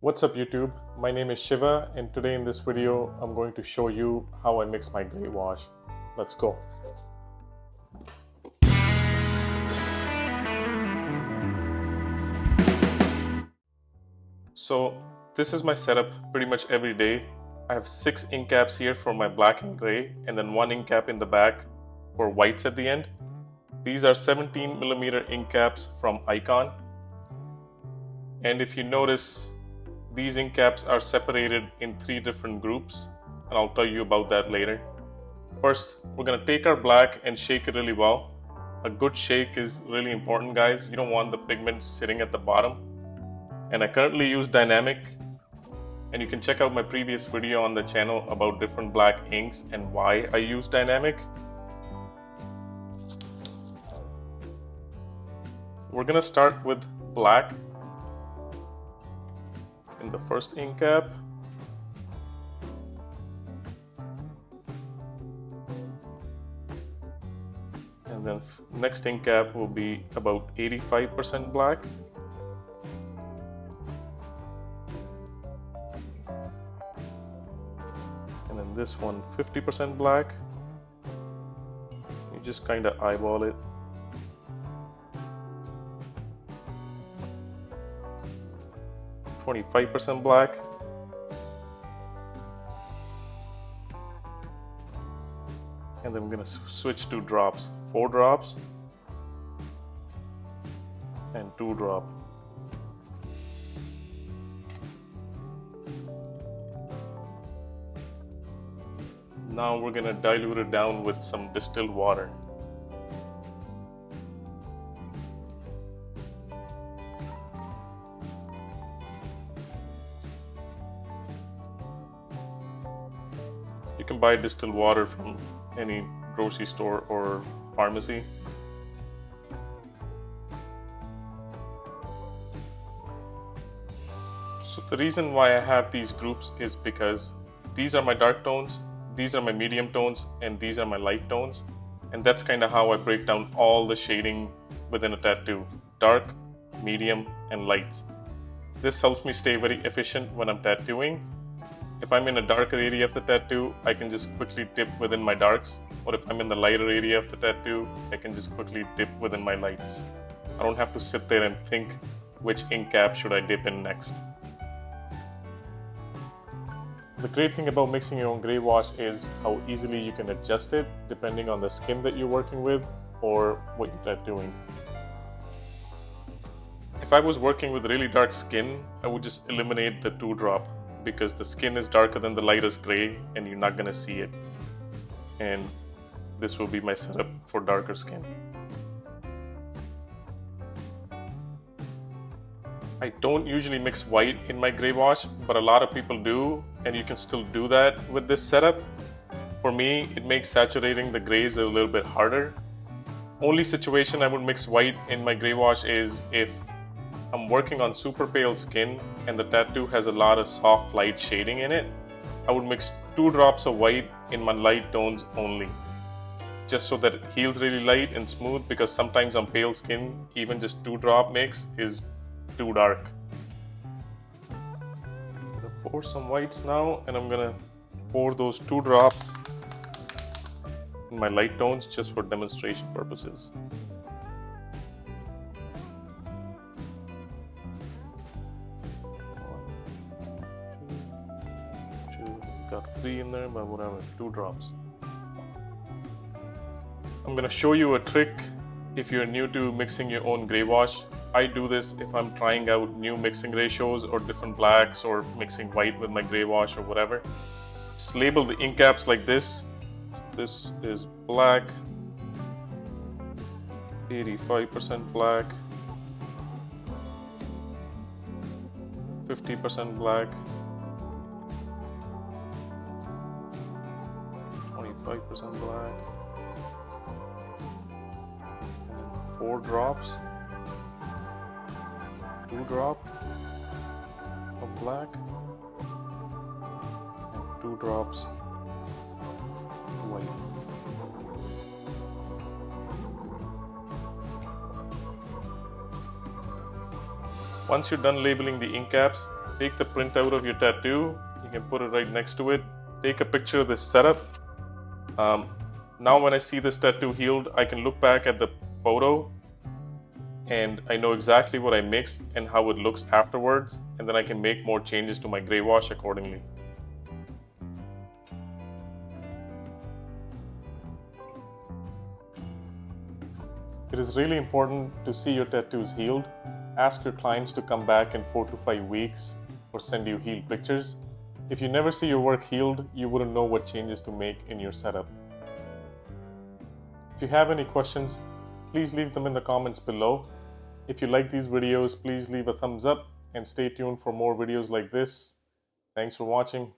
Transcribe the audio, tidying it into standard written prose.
What's up YouTube? My name is Shiva and today in this video I'm going to show you how I mix my gray wash. Let's go. So this is my setup pretty much every day. I have 6 ink caps here for my black and gray and then 1 ink cap in the back for whites at the end. These are 17mm ink caps from Icon. And if you notice, these ink caps are separated in 3 different groups, and I'll tell you about that later. First, we're going to take our black and shake it really well. A good shake is really important, guys. You don't want the pigments sitting at the bottom. And I currently use dynamic, and you can check out my previous video on the channel about different black inks and why I use dynamic. We're going to start with black in the first ink cap. And then next ink cap will be about 85% black. And then this one 50% black. You just kind of eyeball it. .25% black. And then I'm going to switch to drops. 4 drops and 2 drop. Now we're going to dilute it down with some distilled water. You can buy distilled water from any grocery store or pharmacy. So the reason why I have these groups is because these are my dark tones, these are my medium tones, and these are my light tones. And that's kind of how I break down all the shading within a tattoo: dark, medium, and lights. This helps me stay very efficient when I'm tattooing. If I'm in a darker area of the tattoo, I can just quickly dip within my darks. Or if I'm in the lighter area of the tattoo, I can just quickly dip within my lights. I don't have to sit there and think which ink cap should I dip in next. The great thing about mixing your own gray wash is how easily you can adjust it depending on the skin that you're working with or what you're tattooing. If I was working with really dark skin, I would just eliminate the 2 drop. Because the skin is darker than the lightest gray and you're not going to see it. And this will be my setup for darker skin. I don't usually mix white in my gray wash, but a lot of people do, and you can still do that with this setup. For me, it makes saturating the grays a little bit harder. Only situation I would mix white in my gray wash is if I'm working on super pale skin and the tattoo has a lot of soft light shading in it. I would mix 2 drops of white in my light tones only, just so that it heals really light and smooth, because sometimes on pale skin even just 2 drop mix is too dark. I'm gonna pour some whites now, and I'm gonna pour those 2 drops in my light tones just for demonstration purposes. Got 3 in there, but whatever, 2 drops. I'm gonna show you a trick if you're new to mixing your own gray wash. I do this if I'm trying out new mixing ratios or different blacks or mixing white with my gray wash or whatever. Just label the ink caps like this. This is black, 85% black, 50% black, 25% black, and 4 drops, 2 drop of black, and 2 drops of white. Once you're done labeling the ink caps, take the printout of your tattoo. You can put it right next to it. Take a picture of this setup. Now when I see this tattoo healed, I can look back at the photo and I know exactly what I mixed and how it looks afterwards, and then I can make more changes to my gray wash accordingly. It is really important to see your tattoos healed. Ask your clients to come back in 4 to 5 weeks or send you healed pictures. If you never see your work healed, you wouldn't know what changes to make in your setup. If you have any questions, please leave them in the comments below. If you like these videos, please leave a thumbs up and stay tuned for more videos like this. Thanks for watching.